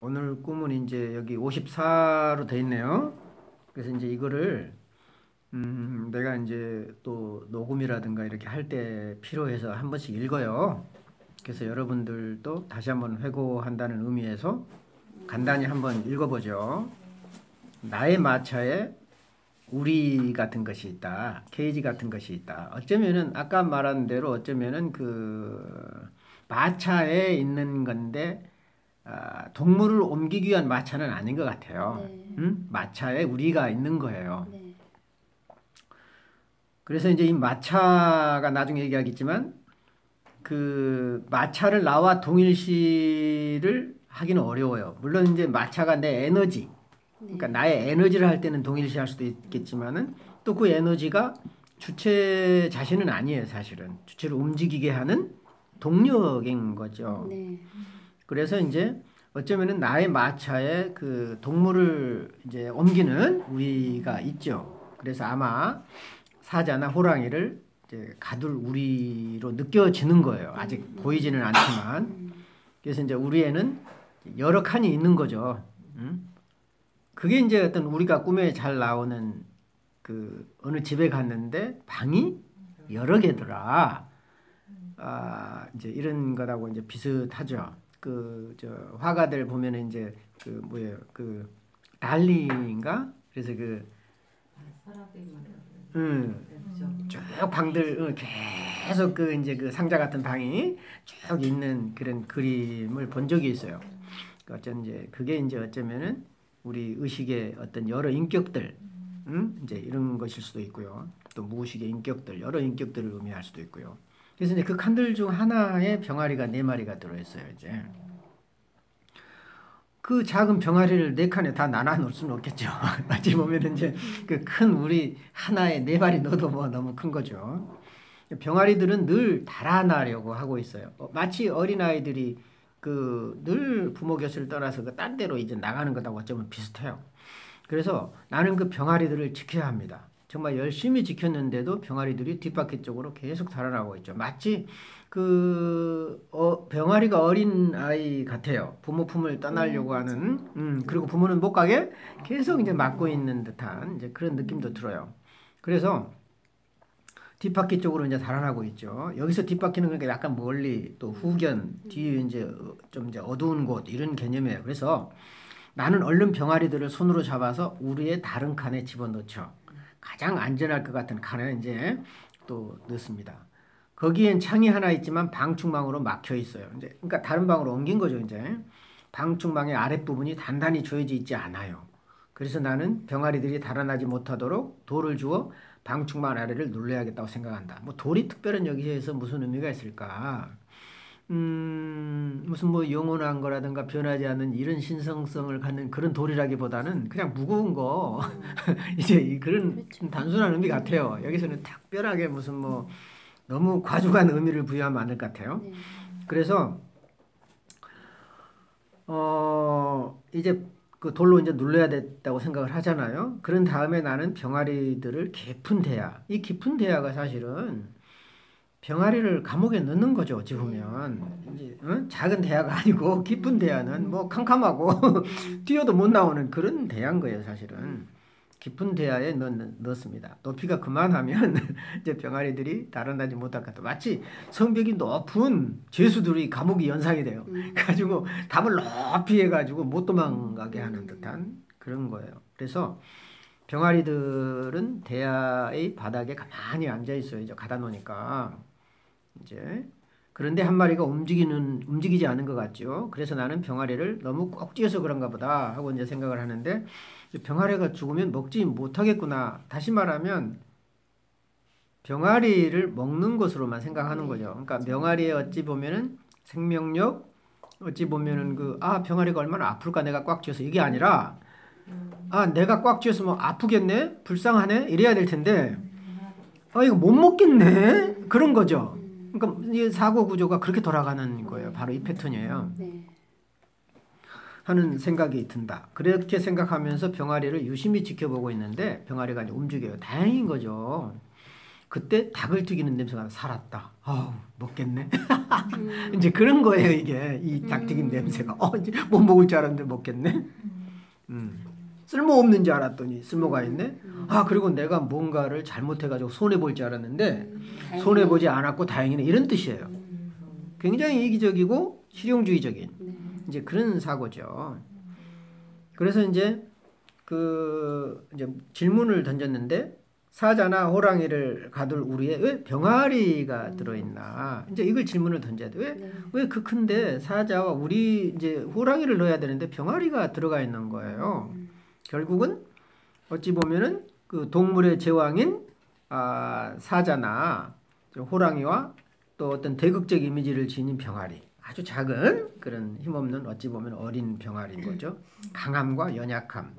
오늘 꿈은 이제 여기 54로 돼 있네요. 그래서 이제 이거를 내가 이제 또 녹음이라든가 이렇게 할 때 필요해서 한 번씩 읽어요. 그래서 여러분들도 다시 한번 회고한다는 의미에서 간단히 한번 읽어보죠. 나의 마차에 우리 같은 것이 있다. 케이지 같은 것이 있다. 어쩌면은 아까 말한 대로 어쩌면은 그 마차에 있는 건데 동물을 옮기기 위한 마차는 아닌 것 같아요. 네. 마차에 우리가 있는 거예요. 네. 그래서 이제 이 마차가 나중에 얘기하겠지만 그 마차를 나와 동일시를 하기는 어려워요. 물론 이제 마차가 내 에너지, 그러니까 나의 에너지를 할 때는 동일시할 수도 있겠지만은 또 그 에너지가 주체 자신은 아니에요, 사실은. 주체를 움직이게 하는 동력인 거죠. 네. 그래서 이제 어쩌면은 나의 마차에 그 동물을 이제 옮기는 우리가 있죠. 그래서 아마 사자나 호랑이를 이제 가둘 우리로 느껴지는 거예요. 아직 보이지는 않지만. 그래서 이제 우리에는 여러 칸이 있는 거죠. 그게 이제 어떤 우리가 꿈에 잘 나오는 그 어느 집에 갔는데 방이 여러 개더라. 이제 이런 거하고 이제 비슷하죠. 그 저 화가들 보면은 이제 그 뭐예요, 그 달리인가? 그래서 그 쭉 방들 계속 그 이제 그 상자 같은 방이 쭉 있는 그런 그림을 본 적이 있어요. 어쩐 이제 그게 이제 어쩌면은 우리 의식의 어떤 여러 인격들, 이제 이런 것일 수도 있고요. 또 무의식의 인격들, 여러 인격들을 의미할 수도 있고요. 그래서 이제 그 칸들 중 하나에 병아리가 4마리가 들어있어요. 이제 그 작은 병아리를 4칸에 다 나눠 놓을 수는 없겠죠. 마치 보면 이제 그 큰 우리 하나에 4마리 넣어도 뭐 너무 큰 거죠. 병아리들은 늘 달아나려고 하고 있어요. 마치 어린아이들이 그 늘 부모 곁을 떠나서 그 딴 데로 이제 나가는 것하고 어쩌면 비슷해요. 그래서 나는 그 병아리들을 지켜야 합니다. 정말 열심히 지켰는데도 병아리들이 뒷바퀴 쪽으로 계속 달아나고 있죠. 마치 그 병아리가 어린 아이 같아요. 부모 품을 떠나려고 하는 그리고 부모는 못 가게 계속 이제 막고 있는 듯한 이제 그런 느낌도 들어요. 그래서 뒷바퀴 쪽으로 이제 달아나고 있죠. 여기서 뒷바퀴는 그러니까 약간 멀리 또 후견 뒤에 이제 좀 이제 어두운 곳 이런 개념이에요. 그래서 나는 얼른 병아리들을 손으로 잡아서 우리의 다른 칸에 집어넣죠. 가장 안전할 것 같은 칸에 이제 또 넣습니다. 거기엔 창이 하나 있지만 방충망으로 막혀 있어요. 이제 그러니까 다른 방으로 옮긴 거죠. 이제 방충망의 아랫부분이 단단히 조여져 있지 않아요. 그래서 나는 병아리들이 달아나지 못하도록 돌을 주어 방충망 아래를 눌러야겠다고 생각한다. 뭐 돌이 특별한 여기에서 무슨 의미가 있을까? 무슨 뭐 영원한 거라든가 변하지 않는 이런 신성성을 갖는 그런 돌이라기보다는 그냥 무거운 거 이제 그런 단순한 의미 같아요. 여기서는 특별하게 무슨 뭐 너무 과중한 의미를 부여하면 안 될 것 같아요. 그래서 이제 그 돌로 이제 눌러야 됐다고 생각을 하잖아요. 그런 다음에 나는 병아리들을 깊은 대야, 이 깊은 대야가 사실은 병아리를 감옥에 넣는 거죠. 어찌 보면 이제 작은 대야가 아니고 깊은 대야는 뭐 캄캄하고 뛰어도 못 나오는 그런 대야인 거예요. 사실은 깊은 대야에 넣습니다. 높이가 그만하면 이제 병아리들이 달아나지 못할 것 같아요. 마치 성벽이 높은 죄수들이 감옥이 연상이 돼요. 가지고 담을 높이 해가지고 못 도망가게 하는 듯한 그런 거예요. 그래서 병아리들은 대야의 바닥에 가만히 앉아 있어요. 이제 가다 놓으니까 이제 그런데 한 마리가 움직이지 않은 것 같죠. 그래서 나는 병아리를 너무 꼭 쥐어서 그런가 보다 하고 이제 생각을 하는데 병아리가 죽으면 먹지 못하겠구나. 다시 말하면 병아리를 먹는 것으로만 생각하는 거죠. 그러니까 병아리에 어찌 보면은 생명력, 어찌 보면은 병아리가 얼마나 아플까 내가 꽉 쥐어서 이게 아니라 내가 꽉 쥐어서 뭐 아프겠네, 불쌍하네 이래야 될 텐데 이거 못 먹겠네 그런 거죠. 그러니까 이 사고 구조가 그렇게 돌아가는 거예요. 바로 이 패턴이에요. 하는 생각이 든다. 그렇게 생각하면서 병아리를 유심히 지켜보고 있는데 병아리가 이제 움직여요. 다행인 거죠. 그때 닭을 튀기는 냄새가 살았다. 먹겠네. 이제 그런 거예요, 이게. 이 닭튀김 냄새가. 이제 못 먹을 줄 알았는데 먹겠네. 쓸모없는 줄 알았더니 쓸모가 있네. 그리고 내가 뭔가를 잘못해가지고 손해볼 줄 알았는데 손해보지 않았고 다행이네. 이런 뜻이에요. 굉장히 이기적이고 실용주의적인 이제 그런 사고죠. 그래서 이제 이제 질문을 던졌는데 사자나 호랑이를 가둘 우리에 왜 병아리가 들어있나? 이제 이걸 질문을 던져야 돼. 왜 그 큰데 사자와 우리 이제 호랑이를 넣어야 되는데 병아리가 들어가 있는 거예요. 결국은 어찌 보면은 그 동물의 제왕인 사자나 호랑이와 또 어떤 대극적 이미지를 지닌 병아리, 아주 작은 그런 힘없는 어찌 보면 어린 병아리인 거죠. 강함과 연약함,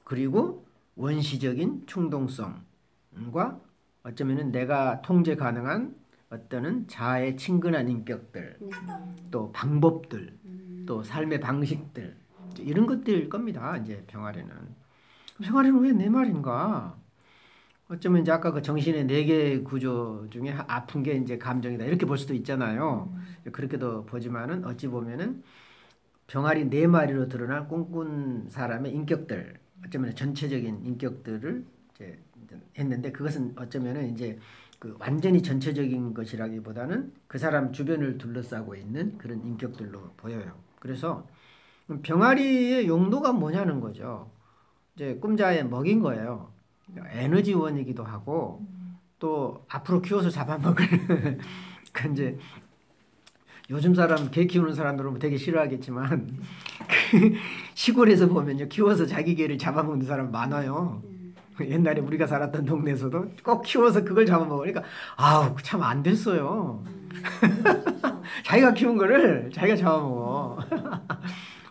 그리고 원시적인 충동성과 어쩌면은 내가 통제 가능한 어떤 자아에 친근한 인격들, 또 방법들, 또 삶의 방식들, 이런 것들일 겁니다. 이제 병아리는 왜 내 말인가? 어쩌면 이제 아까 그 정신의 4개 구조 중에 아픈 게 이제 감정이다 이렇게 볼 수도 있잖아요. 그렇게도 보지만은 어찌 보면은 병아리 4마리로 드러난 꿈꾼 사람의 인격들, 어쩌면 전체적인 인격들을 이제 했는데 그것은 어쩌면은 이제 그 완전히 전체적인 것이라기보다는 그 사람 주변을 둘러싸고 있는 그런 인격들로 보여요. 그래서 병아리의 용도가 뭐냐는 거죠. 이제 꿈자의 먹인 거예요. 에너지원이기도 하고 또 앞으로 키워서 잡아먹을 그 이제 요즘 사람 개 키우는 사람들은 되게 싫어하겠지만 시골에서 보면요 키워서 자기 개를 잡아먹는 사람 많아요. 옛날에 우리가 살았던 동네에서도 꼭 키워서 그걸 잡아먹으니까 참 안 됐어요. 자기가 키운 거를 자기가 잡아먹어.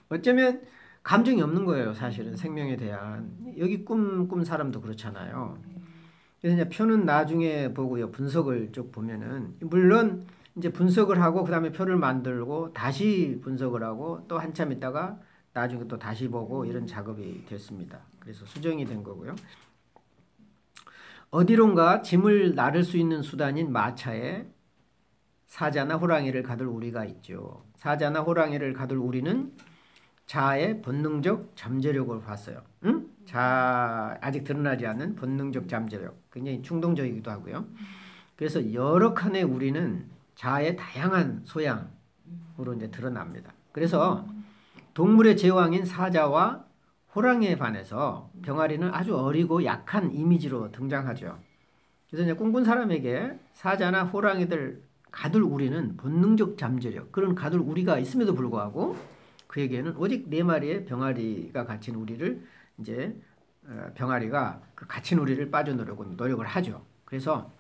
어쩌면 감정이 없는 거예요, 사실은 생명에 대한. 여기 꿈 사람도 그렇잖아요. 그래서 이제 표는 나중에 보고요, 분석을 쭉 보면은 물론 이제 분석을 하고 그 다음에 표를 만들고 다시 분석을 하고 또 한참 있다가 나중에 또 다시 보고 이런 작업이 됐습니다. 그래서 수정이 된 거고요. 어디론가 짐을 나를 수 있는 수단인 마차에 사자나 호랑이를 가둘 우리가 있죠. 사자나 호랑이를 가둘 우리는 자아의 본능적 잠재력을 봤어요. 아직 드러나지 않는 본능적 잠재력. 굉장히 충동적이기도 하고요. 그래서 여러 칸의 우리는 자아의 다양한 소양으로 이제 드러납니다. 그래서 동물의 제왕인 사자와 호랑이에 반해서 병아리는 아주 어리고 약한 이미지로 등장하죠. 그래서 이제 꿈꾼 사람에게 사자나 호랑이들 가둘 우리는 본능적 잠재력, 그런 가둘 우리가 있음에도 불구하고 그에게는 오직 4마리의 병아리가 갇힌 우리를 이제 병아리가 그 갇힌 우리를 빠져나오려고 노력을 하죠. 그래서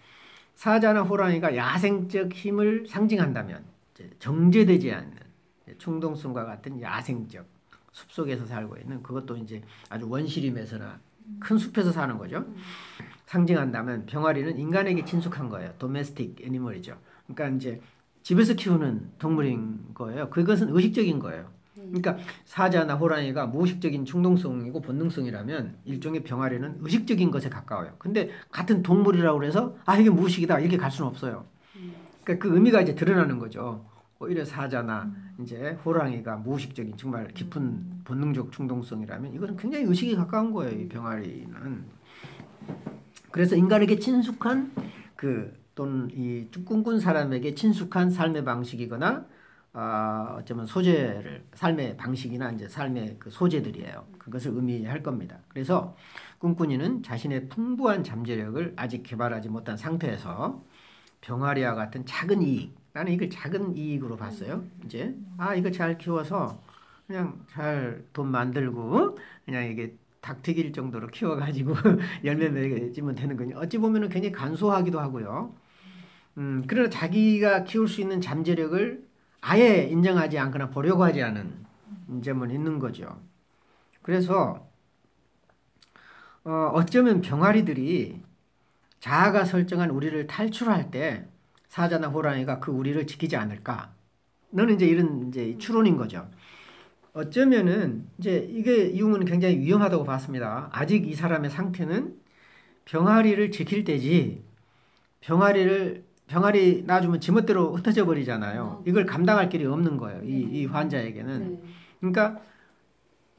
사자나 호랑이가 야생적 힘을 상징한다면 정제되지 않는 충동성과 같은 야생적 숲속에서 살고 있는, 그것도 이제 아주 원시림에서나 큰 숲에서 사는 거죠. 상징한다면 병아리는 인간에게 친숙한 거예요. 도메스틱 애니멀이죠. 그러니까 이제 집에서 키우는 동물인 거예요. 그것은 의식적인 거예요. 그러니까 사자나 호랑이가 무의식적인 충동성이고 본능성이라면 일종의 병아리는 의식적인 것에 가까워요. 근데 같은 동물이라고 해서 이게 무의식이다 이렇게 갈 수는 없어요. 그러니까 그 의미가 이제 드러나는 거죠. 오히려 사자나 이제 호랑이가 무의식적인 정말 깊은 본능적 충동성이라면 이거는 굉장히 의식에 가까운 거예요. 이 병아리는. 그래서 인간에게 친숙한 또는 이 꿈꾼 사람에게 친숙한 삶의 방식이거나 어쩌면 삶의 방식이나 이제 삶의 그 소재들이에요. 그것을 의미할 겁니다. 그래서 꿈꾼이는 자신의 풍부한 잠재력을 아직 개발하지 못한 상태에서 병아리와 같은 작은 이익, 나는 이걸 작은 이익으로 봤어요. 이제 이거 잘 키워서 그냥 잘 돈 만들고 그냥 이게 닭 튀길 정도로 키워가지고 열매 맺으면 되는 거냐. 어찌 보면은 굉장히 간소하기도 하고요. 그러나 자기가 키울 수 있는 잠재력을 아예 인정하지 않거나 보려고 하지 않은 점은 있는 거죠. 그래서 어쩌면 병아리들이 자아가 설정한 우리를 탈출할 때 사자나 호랑이가 그 우리를 지키지 않을까? 너는 이제 이런 이제 추론인 거죠. 어쩌면은 이제 이게 유흥은 굉장히 위험하다고 봤습니다. 아직 이 사람의 상태는 병아리를 지킬 때지 병아리 낳아주면 지멋대로 흩어져 버리잖아요. 이걸 감당할 길이 없는 거예요. 이 환자에게는. 그러니까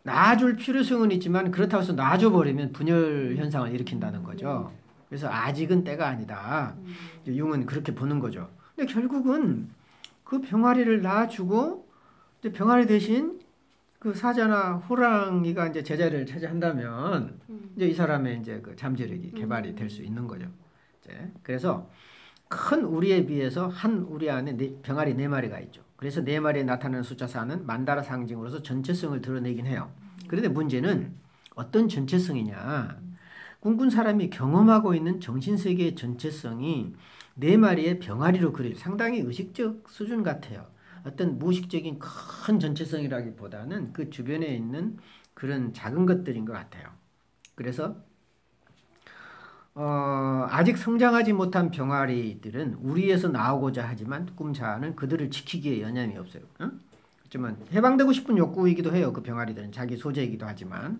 놔줄 필요성은 있지만 그렇다고 해서 놔줘버리면 분열 현상을 일으킨다는 거죠. 그래서 아직은 때가 아니다. 융은 그렇게 보는 거죠. 근데 결국은 그 병아리를 낳아주고 이제 병아리 대신 그 사자나 호랑이가 이제 제자리를 차지한다면 이제 이 사람의 이제 그 잠재력이 개발이 될 수 있는 거죠. 이제 그래서 큰 우리에 비해서 한 우리 안에 병아리 4마리가 있죠. 그래서 4마리에 나타나는 숫자 4는 만다라 상징으로서 전체성을 드러내긴 해요. 그런데 문제는 어떤 전체성이냐. 꿈꾼 사람이 경험하고 있는 정신세계의 전체성이 4마리의 병아리로 그려요. 상당히 의식적 수준 같아요. 어떤 무의식적인 큰 전체성이라기보다는 그 주변에 있는 그런 작은 것들인 것 같아요. 그래서 아직 성장하지 못한 병아리들은 우리에서 나오고자 하지만 꿈자는 그들을 지키기에 여념이 없어요. 그렇지만 해방되고 싶은 욕구이기도 해요. 그 병아리들은 자기 소재이기도 하지만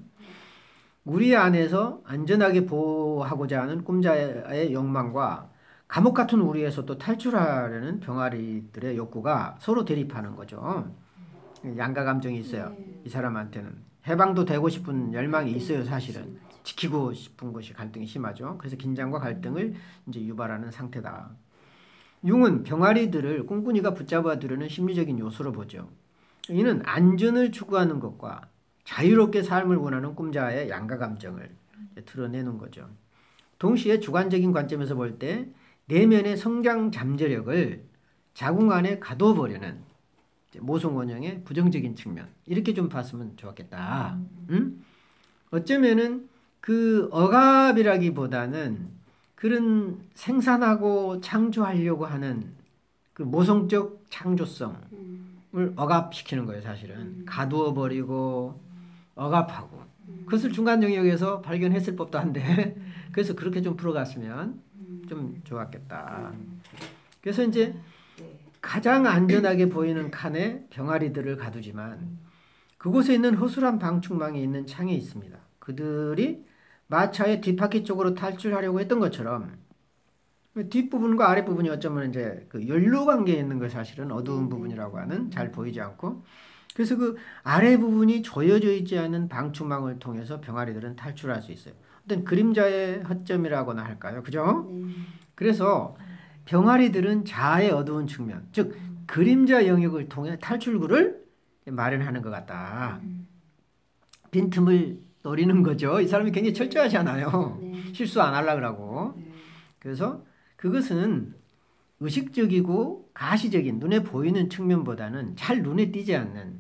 우리 안에서 안전하게 보호하고자 하는 꿈자의 욕망과 감옥 같은 우리에서 또 탈출하려는 병아리들의 욕구가 서로 대립하는 거죠. 양가 감정이 있어요. 이 사람한테는 해방도 되고 싶은 열망이 있어요. 사실은 지키고 싶은 것이 갈등이 심하죠. 그래서 긴장과 갈등을 이제 유발하는 상태다. 융은 병아리들을 꾼꾼이가 붙잡아 두려는 심리적인 요소로 보죠. 이는 안전을 추구하는 것과 자유롭게 삶을 원하는 꿈자의 양가 감정을 드러내는 거죠. 동시에 주관적인 관점에서 볼 때 내면의 성장 잠재력을 자궁 안에 가둬버리는 모성원형의 부정적인 측면, 이렇게 좀 봤으면 좋았겠다. 어쩌면은 그 억압이라기보다는 그런 생산하고 창조하려고 하는 그 모성적 창조성을 억압시키는 거예요. 사실은 가두어버리고 억압하고 그것을 중간 영역에서 발견했을 법도 한데 그래서 그렇게 좀 풀어갔으면 좀 좋았겠다. 그래서 이제 가장 안전하게 보이는 칸에 병아리들을 가두지만 그곳에 있는 허술한 방충망이 있는 창이 있습니다. 그들이 마차의 뒷바퀴 쪽으로 탈출하려고 했던 것처럼 뒷부분과 아랫부분이 어쩌면 이제 그 연루 관계에 있는 걸 사실은 어두운 부분이라고 하는, 잘 보이지 않고, 그래서 그 아래 부분이 조여져 있지 않은 방충망을 통해서 병아리들은 탈출할 수 있어요. 어떤 그림자의 허점이라고나 할까요? 그죠? 그래서 병아리들은 자아의 어두운 측면, 즉 그림자 영역을 통해 탈출구를 마련하는 것 같다. 빈틈을 노리는 거죠. 이 사람이 굉장히 철저하지 않아요. 실수 안 하려고 하고. 그래서 그것은 의식적이고 가시적인 눈에 보이는 측면보다는 잘 눈에 띄지 않는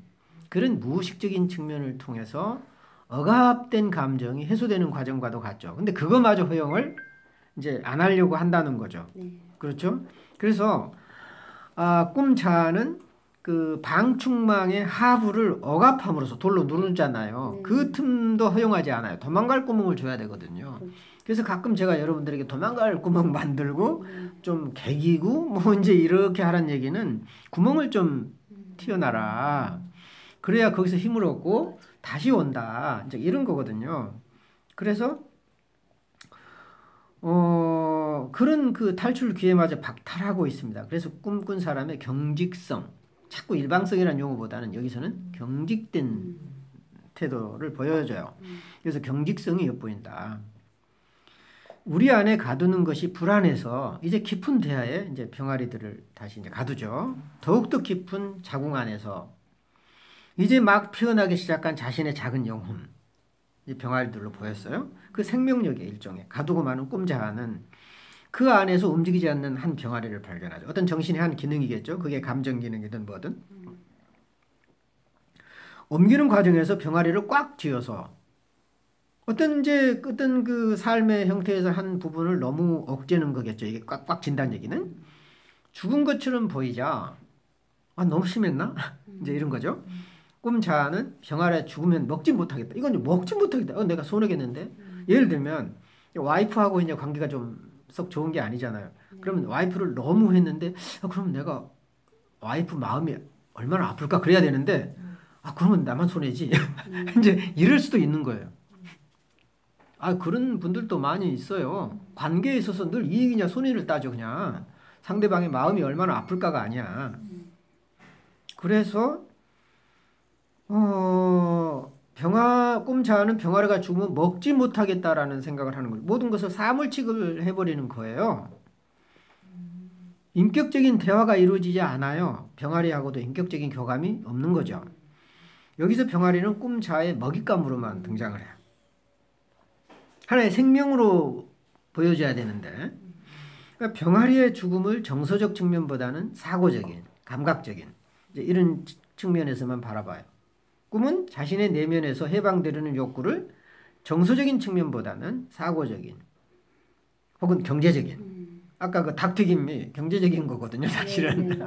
그런 무의식적인 측면을 통해서 억압된 감정이 해소되는 과정과도 같죠. 근데 그거마저 허용을 이제 안 하려고 한다는 거죠. 그렇죠? 그래서 꿈자는 그 방충망의 하부를 억압함으로써 돌로 누르잖아요. 그 틈도 허용하지 않아요. 도망갈 구멍을 줘야 되거든요. 그래서 가끔 제가 여러분들에게 도망갈 구멍 만들고 좀 개기고 뭐 이제 이렇게 하라는 얘기는 구멍을 좀 튀어놔라. 그래야 거기서 힘을 얻고 다시 온다. 이제 이런 거거든요. 그래서 그런 그 탈출 기회마저 박탈하고 있습니다. 그래서 꿈꾼 사람의 경직성, 자꾸 일방성이라는 용어보다는 여기서는 경직된 태도를 보여줘요. 그래서 경직성이 엿보인다. 우리 안에 가두는 것이 불안해서 이제 깊은 대하에 이제 병아리들을 다시 이제 가두죠. 더욱더 깊은 자궁 안에서 이제 막 피어나기 시작한 자신의 작은 영혼, 이 병아리들로 보였어요. 그 생명력의 일종의 가두고 마는 꿈자아는 그 안에서 움직이지 않는 한 병아리를 발견하죠. 어떤 정신의 한 기능이겠죠. 그게 감정 기능이든 뭐든. 옮기는 과정에서 병아리를 꽉 쥐어서 어떤 그 삶의 형태에서 한 부분을 너무 억제는 거겠죠. 이게 꽉꽉 쥔다는 얘기는 죽은 것처럼 보이자 너무 심했나? 이제 이런 거죠. 꿈자아는 병아리가 죽으면 먹지 못하겠다. 이건 먹지 못하겠다. 내가 손해겠는데. 예를 들면 와이프하고 이제 관계가 좀 썩 좋은 게 아니잖아요. 그러면 와이프를 너무 했는데 그럼 내가 와이프 마음이 얼마나 아플까 그래야 되는데 그러면 나만 손해지. 이제 이럴 수도 있는 거예요. 그런 분들도 많이 있어요. 관계에 있어서 늘 이익이냐 손해를 따져 그냥. 상대방의 마음이 얼마나 아플까가 아니야. 그래서 꿈자는 병아리가 죽으면 먹지 못하겠다라는 생각을 하는 거예요. 모든 것을 사물 취급을 해버리는 거예요. 인격적인 대화가 이루어지지 않아요. 병아리하고도 인격적인 교감이 없는 거죠. 여기서 병아리는 꿈자의 먹잇감으로만 등장을 해요. 하나의 생명으로 보여줘야 되는데, 그러니까 병아리의 죽음을 정서적 측면보다는 사고적인, 감각적인 이제 이런 측면에서만 바라봐요. 꿈은 자신의 내면에서 해방되려는 욕구를 정서적인 측면보다는 사고적인 혹은 경제적인, 아까 그 닭튀김이 경제적인 거거든요, 사실은. 네, 네.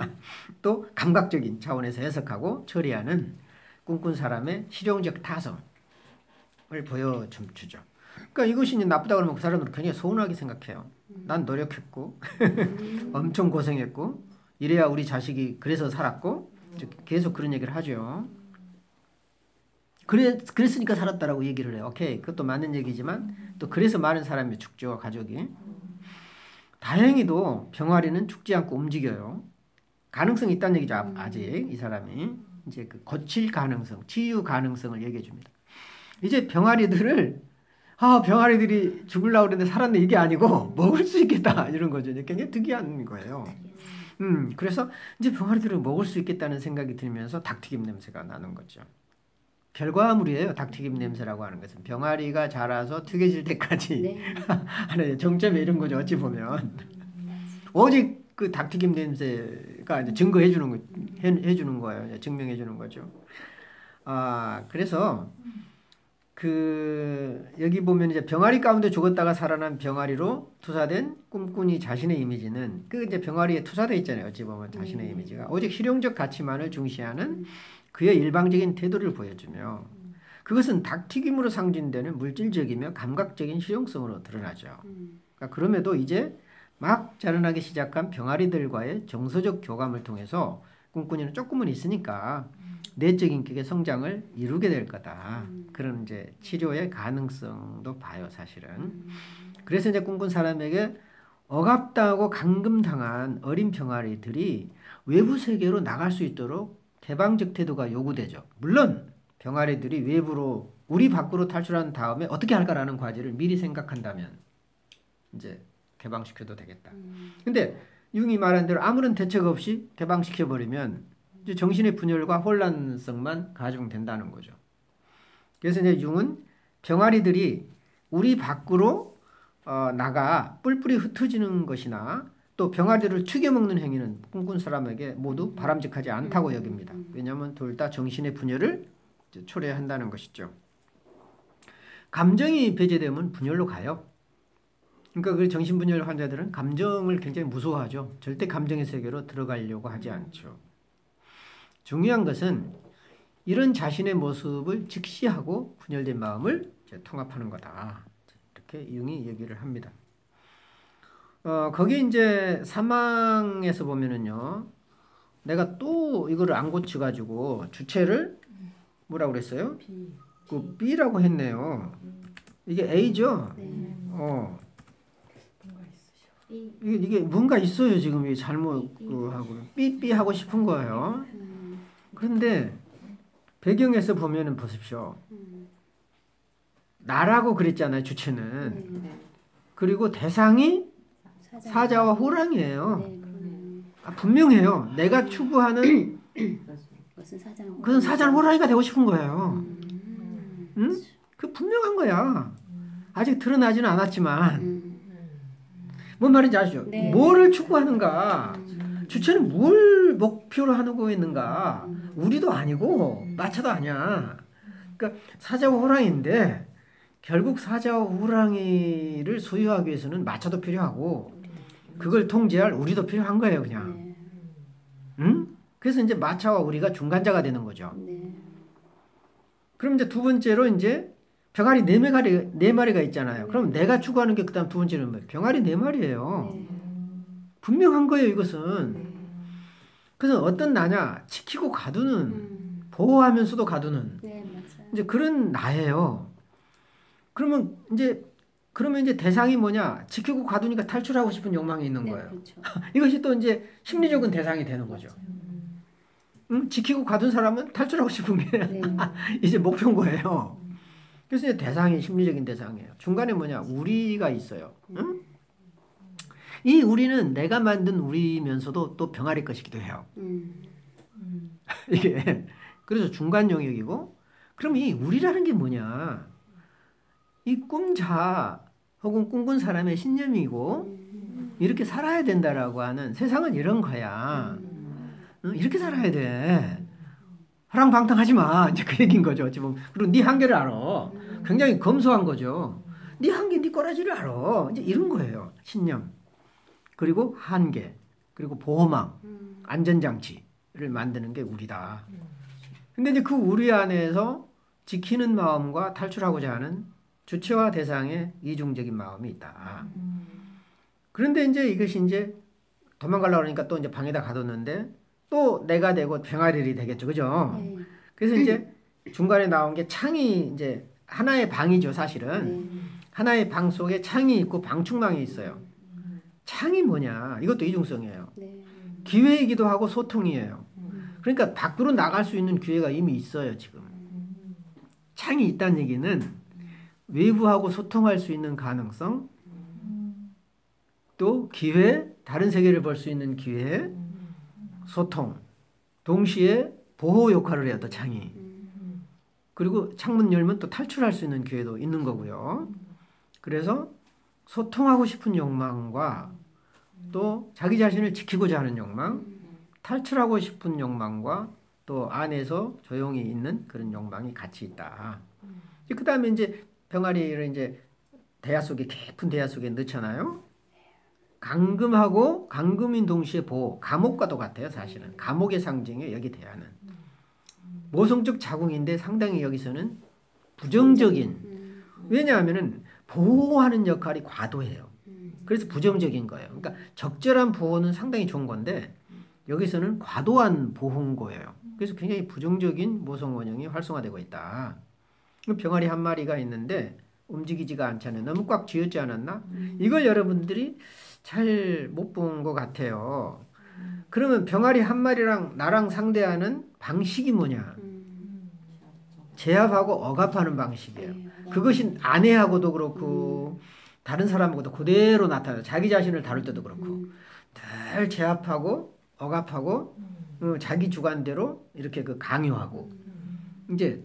또 감각적인 차원에서 해석하고 처리하는 꿈꾼 사람의 실용적 타성을 보여주죠. 그러니까 이것이 나쁘다고 하면 그 사람은 굉장히 서운하게 생각해요. 난 노력했고 엄청 고생했고 이래야 우리 자식이 그래서 살았고 계속 그런 얘기를 하죠. 그랬으니까 살았다라고 얘기를 해요. 오케이, 그것도 맞는 얘기지만 또 그래서 많은 사람이 죽죠, 가족이. 다행히도 병아리는 죽지 않고 움직여요. 가능성이 있다는 얘기죠, 아직 이 사람이. 이제 그 고칠 가능성, 치유 가능성을 얘기해 줍니다. 이제 병아리들이 죽으려고 그랬는데 살았네 이게 아니고 먹을 수 있겠다 이런 거죠. 굉장히 특이한 거예요. 그래서 이제 병아리들은 먹을 수 있겠다는 생각이 들면서 닭튀김 냄새가 나는 거죠. 결과물이에요. 닭튀김 냄새라고 하는 것은 병아리가 자라서 튀겨질 때까지 네. 하나의 정점에 이런 거죠. 어찌 보면 오직 그 닭튀김 냄새가 이제 증거해 주는 해주는 거예요. 증명해 주는 거죠. 그래서 여기 보면 이제 병아리 가운데 죽었다가 살아난 병아리로 투사된 꿈꾼이 자신의 이미지는 이제 병아리에 투사되어 있잖아요. 어찌 보면 자신의 이미지가 오직 실용적 가치만을 중시하는 그의 일방적인 태도를 보여주며 그것은 닭튀김으로 상징되는 물질적이며 감각적인 실용성으로 드러나죠. 그러니까 그럼에도 이제 막 자라나기 시작한 병아리들과의 정서적 교감을 통해서 꿈꾼이는 조금은 있으니까 내적인 격의 성장을 이루게 될 거다. 그런 이제 치료의 가능성도 봐요, 사실은. 그래서 이제 꿈꾼 사람에게 억압당하고 감금당한 어린 병아리들이 외부 세계로 나갈 수 있도록 개방적 태도가 요구되죠. 물론 병아리들이 외부로 우리 밖으로 탈출한 다음에 어떻게 할까라는 과제를 미리 생각한다면 이제 개방시켜도 되겠다. 근데 융이 말한 대로 아무런 대책 없이 개방시켜버리면 이제 정신의 분열과 혼란성만 가중된다는 거죠. 그래서 이제 융은 병아리들이 우리 밖으로 나가 뿔뿔이 흩어지는 것이나 또 병아리를 죽여먹는 행위는 꿈꾼 사람에게 모두 바람직하지 않다고 여깁니다. 왜냐하면 둘 다 정신의 분열을 초래한다는 것이죠. 감정이 배제되면 분열로 가요. 그러니까 그 정신분열 환자들은 감정을 굉장히 무서워하죠. 절대 감정의 세계로 들어가려고 하지 않죠. 중요한 것은 이런 자신의 모습을 직시하고 분열된 마음을 통합하는 거다. 이렇게 융이 얘기를 합니다. 거기 이제 사망에서 보면은요, 내가 또 이거를 안 고쳐가지고 주체를 뭐라고 그랬어요? 그 B라고 했네요. 이게 A죠? 네. 이게 뭔가 있어요. 지금 이게 잘못 하고 삐삐 하고 싶은 거예요. 그런데 배경에서 보면은 보십시오. 나라고 그랬잖아요. 주체는. 그리고 대상이 사자와 호랑이에요. 분명해요. 내가 추구하는 그건 사자는 호랑이가 되고 싶은 거예요. 응? 그 분명한 거야. 아직 드러나지는 않았지만 뭔 말인지 아시죠? 네. 뭐를 추구하는가? 주체는 뭘 목표로 하고 있는가? 우리도 아니고 마차도 아니야. 그러니까 사자와 호랑이인데 결국 사자와 호랑이를 소유하기 위해서는 마차도 필요하고 그걸 통제할 우리도 필요한 거예요, 그냥. 응? 그래서 이제 마차와 우리가 중간자가 되는 거죠. 그럼 이제 두 번째로 이제 병아리 네 마리가 있잖아요. 그럼 내가 추구하는 게 그다음 두 번째는 뭐예요? 병아리 4마리예요. 분명한 거예요, 이것은. 그래서 어떤 나냐? 지키고 가두는, 보호하면서도 가두는. 이제 그런 나예요. 그러면 이제 그러면 이제 대상이 뭐냐? 지키고 가두니까 탈출하고 싶은 욕망이 있는 거예요. 그렇죠. 이것이 또 이제 심리적인 대상이 되는 거죠. 응? 지키고 가둔 사람은 탈출하고 싶은 게 네. 이제 목표인 거예요. 그래서 이제 대상이 심리적인 대상이에요. 중간에 뭐냐? 우리가 있어요. 응? 이 우리는 내가 만든 우리면서도 또 병아리 것이기도 해요. 이게 그래서 중간 영역이고, 그럼 이 우리라는 게 뭐냐? 이 꿈자 혹은 꿈꾼 사람의 신념이고 이렇게 살아야 된다라고 하는, 세상은 이런 거야. 이렇게 살아야 돼. 화랑방탕하지 마. 이제 그 얘기인 거죠. 지금. 그리고 네 한계를 알아. 굉장히 검소한 거죠. 네 한계, 네 꼬라지를 알아. 이제 이런 거예요. 신념. 그리고 한계. 그리고 보호망. 안전장치를 만드는 게 우리다. 근데 이제 그 우리 안에서 지키는 마음과 탈출하고자 하는 주체와 대상의 이중적인 마음이 있다. 그런데 이제 이것이 이제 도망가려고 그러니까 또 이제 방에다 가뒀는데 또 내가 되고 병아리들이 되겠죠. 그죠? 네. 그래서 이제 중간에 나온 게 창이, 이제 하나의 방이죠, 사실은. 하나의 방 속에 창이 있고 방충망이 있어요. 창이 뭐냐? 이것도 이중성이에요. 네. 기회이기도 하고 소통이에요. 그러니까 밖으로 나갈 수 있는 기회가 이미 있어요, 지금. 창이 있다는 얘기는 외부하고 소통할 수 있는 가능성, 또 기회, 다른 세계를 볼 수 있는 기회, 소통, 동시에 보호 역할을 해요, 또 창이. 그리고 창문 열면 또 탈출할 수 있는 기회도 있는 거고요. 그래서 소통하고 싶은 욕망과 또 자기 자신을 지키고자 하는 욕망, 탈출하고 싶은 욕망과 또 안에서 조용히 있는 그런 욕망이 같이 있다. 그 다음에 이제 병아리를 이제 대야 속에, 깊은 대야 속에 넣잖아요. 감금하고 감금인 동시에 보호, 감옥과도 같아요, 사실은. 감옥의 상징이에요, 여기 대야는. 모성적 자궁인데 상당히 여기서는 부정적인, 왜냐하면은 보호하는 역할이 과도해요. 그래서 부정적인 거예요. 그러니까 적절한 보호는 상당히 좋은 건데 여기서는 과도한 보호인 거예요. 그래서 굉장히 부정적인 모성 원형이 활성화되고 있다. 병아리 한 마리가 있는데 움직이지가 않잖아요. 너무 꽉 쥐었지 않았나? 이걸 여러분들이 잘 못 본 것 같아요. 그러면 병아리 한 마리랑 나랑 상대하는 방식이 뭐냐? 제압하고 억압하는 방식이에요. 그것이 아내하고도 그렇고 다른 사람하고도 그대로 나타나요. 자기 자신을 다룰 때도 그렇고 늘 제압하고 억압하고 자기 주관대로 이렇게 그 강요하고 이제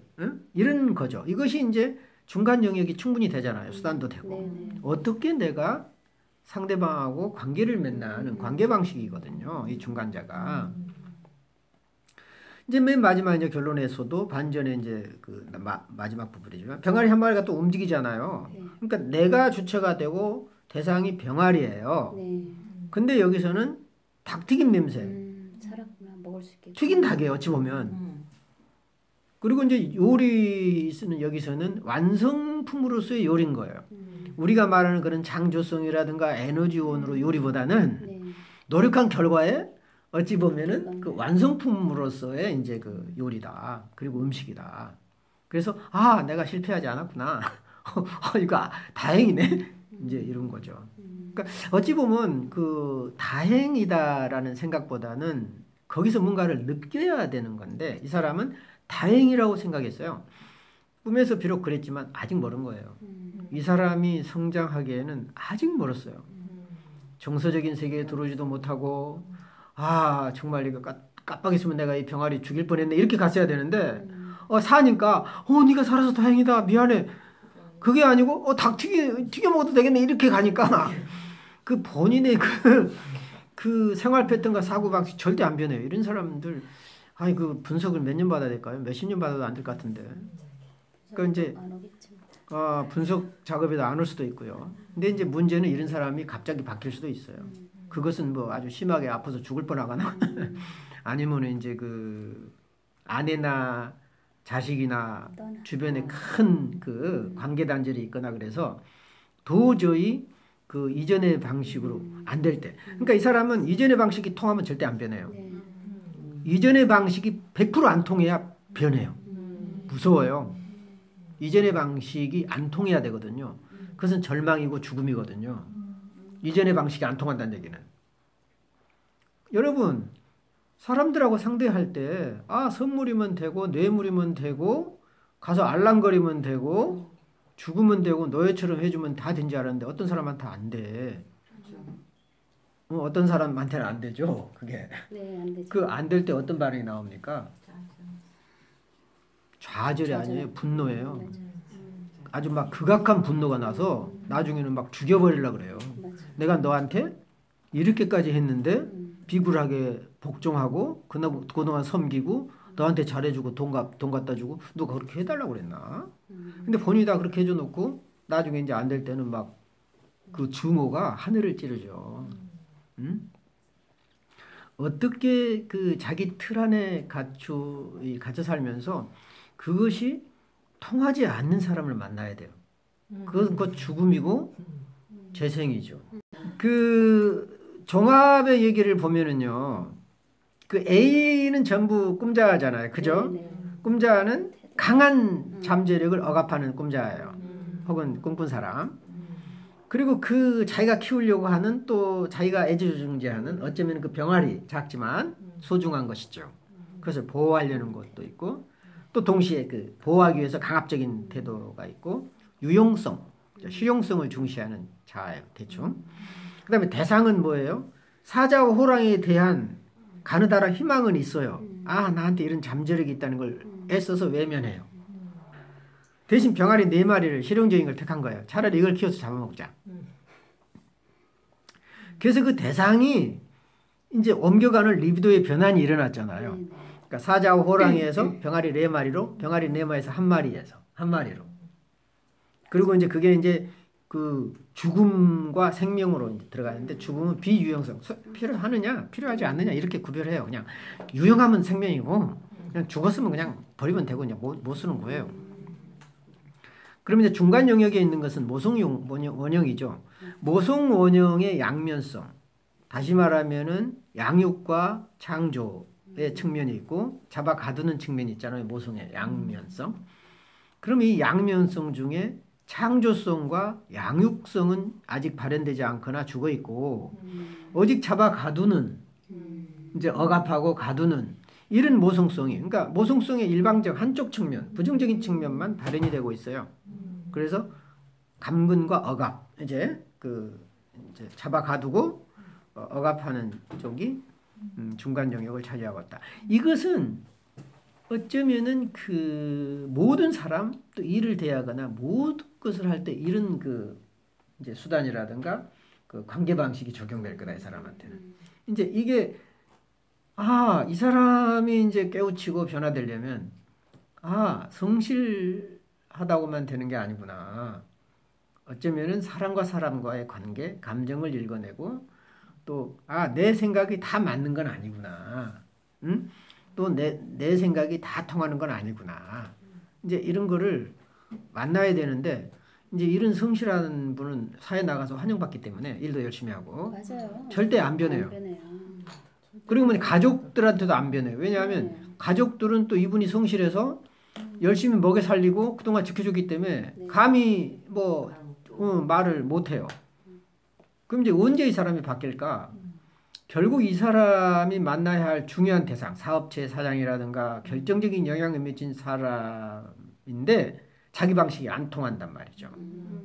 이런 거죠. 이것이 이제 중간 영역이 충분히 되잖아요. 수단도 되고. 어떻게 내가 상대방하고 관계를 맺는 관계 방식이거든요. 이 중간자가. 이제 맨 마지막 이제 결론에서도 반전에 이제 그 마지막 부분이지만 병아리 한 마리가 또 움직이잖아요. 그러니까 내가 주체가 되고 대상이 병아리예요. 근데 여기서는 닭튀김 냄새. 살았구나. 먹을 수 있게. 튀긴 닭이에요, 어찌 보면. 그리고 이제 요리는 여기서는 완성품으로서의 요리인 거예요. 우리가 말하는 그런 창조성이라든가 에너지원으로 요리보다는 노력한 결과에 어찌 보면은 그 완성품으로서의 이제 그 요리다. 그리고 음식이다. 그래서 아, 내가 실패하지 않았구나. 이거 다행이네. 이제 이런 거죠. 그러니까 어찌 보면 그 다행이다라는 생각보다는 거기서 뭔가를 느껴야 되는 건데 이 사람은 다행이라고 생각했어요. 꿈에서 비록 그랬지만 아직 멀은 거예요. 이 사람이 성장하기에는 아직 멀었어요. 정서적인 세계에 들어오지도 못하고 아 정말 이거 깜빡했으면 내가 이 병아리 죽일 뻔했네 이렇게 갔어야 되는데 사니까 네가 살아서 다행이다 미안해 그게 아니고 닭 튀겨 먹어도 되겠네 이렇게 가니까 그 본인의 그 생활 패턴과 사고 방식 절대 안 변해요. 이런 사람들 아니 그 분석을 몇 년 받아야 될까요? 몇십 년 받아도 안 될 것 같은데. 그러니까 이제 분석 작업에도 안 올 수도 있고요. 근데 이제 문제는 이런 사람이 갑자기 바뀔 수도 있어요. 그것은 뭐 아주 심하게 아파서 죽을 뻔하거나 아니면 이제 그 아내나 자식이나 주변에 큰 그 관계 단절이 있거나 그래서 도저히 그 이전의 방식으로 안 될 때. 그러니까 이 사람은 이전의 방식이 통하면 절대 안 변해요. 이전의 방식이 100% 안 통해야 변해요. 무서워요. 이전의 방식이 안 통해야 되거든요. 그것은 절망이고 죽음이거든요. 이전의 방식이 안 통한다는 얘기는. 여러분 사람들하고 상대할 때 선물이면 되고 뇌물이면 되고 가서 알랑거리면 되고 죽으면 되고 너희처럼 해주면 다 된지 알았는데 어떤 사람한테 안 돼. 어떤 사람한테는 안 되죠. 그게. 네, 안 되죠. 그 안 될 때 어떤 반응이 나옵니까? 좌절이 아니에요. 분노예요. 맞아요. 아주 막 극악한 분노가 나서 나중에는 막 죽여버리려고 그래요. 맞아요. 내가 너한테 이렇게까지 했는데 비굴하게 복종하고 그동안 섬기고 너한테 잘해주고 돈 갖다 주고 누가 그렇게 해달라고 그랬나? 근데 본인이 다 그렇게 해줘 놓고 나중에 이제 안 될 때는 막 그 증오가 하늘을 찌르죠. 어떻게 그 자기 틀 안에 갇혀 살면서 그것이 통하지 않는 사람을 만나야 돼요. 그것은 곧 죽음이고 재생이죠. 그 종합의 얘기를 보면은요. 그 A는 전부 꿈자잖아요. 그죠? 네, 네. 꿈자는 강한 잠재력을 억압하는 꿈자예요. 혹은 꿈꾼 사람. 그리고 그 자기가 키우려고 하는 또 자기가 애지중지하는 어쩌면 그 병아리 작지만 소중한 것이죠. 그것을 보호하려는 것도 있고 또 동시에 그 보호하기 위해서 강압적인 태도가 있고 유용성, 실용성을 중시하는 자예요. 대충. 그 다음에 대상은 뭐예요? 사자와 호랑이에 대한 가느다란 희망은 있어요. 나한테 이런 잠재력이 있다는 걸 애써서 외면해요. 대신 병아리 4마리를 실용적인 걸 택한 거예요. 차라리 이걸 키워서 잡아먹자. 그래서 그 대상이 이제 옮겨가는 리비도의 변환이 일어났잖아요. 그러니까 사자와 호랑이에서 병아리 4마리로, 병아리 4마리에서 한 마리로. 그리고 이제 그게 이제 그 죽음과 생명으로 이제 들어가는데 죽음은 비유용성. 필요하느냐, 필요하지 않느냐 이렇게 구별해요. 그냥 유용하면 생명이고 그냥 죽었으면 그냥 버리면 되고 그냥 못 쓰는 거예요. 그럼 이제 중간 영역에 있는 것은 모성 원형이죠. 모성 원형의 양면성. 다시 말하면은 양육과 창조의 측면이 있고 잡아 가두는 측면이 있잖아요. 모성의 양면성. 그럼 이 양면성 중에 창조성과 양육성은 아직 발현되지 않거나 죽어 있고 오직 잡아 가두는 이제 억압하고 가두는 이런 모성성이 그러니까 모성성의 일방적 한쪽 측면 부정적인 측면만 발현이 되고 있어요. 그래서 감근과 억압 이제 잡아 가두고 억압하는 쪽이 중간 영역을 차지하고 있다. 이것은 어쩌면은 그 모든 사람 또 일을 대하거나 모든 것을 할 때 이런 그 이제 수단이라든가 그 관계 방식이 적용될 거다 이 사람한테는. 이제 이게 이 사람이 이제 깨우치고 변화되려면 성실하다고만 되는 게 아니구나. 어쩌면은 사람과 사람과의 관계, 감정을 읽어내고 또 내 생각이 다 맞는 건 아니구나. 응? 또 내 생각이 다 통하는 건 아니구나. 이제 이런 거를 만나야 되는데 이제 이런 성실한 분은 사회 나가서 환영받기 때문에 일도 열심히 하고 맞아요. 절대 안 변해요. 안 변해요. 그리고 뭐 가족들한테도 안 변해요. 왜냐하면 가족들은 또 이분이 성실해서 열심히 먹여 살리고 그동안 지켜줬기 때문에 감히 뭐 말을 못해요. 그럼 이제 언제 이 사람이 바뀔까? 결국 이 사람이 만나야 할 중요한 대상, 사업체 사장이라든가 결정적인 영향을 미친 사람인데 자기 방식이 안 통한단 말이죠.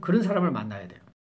그런 사람을 만나야 돼요.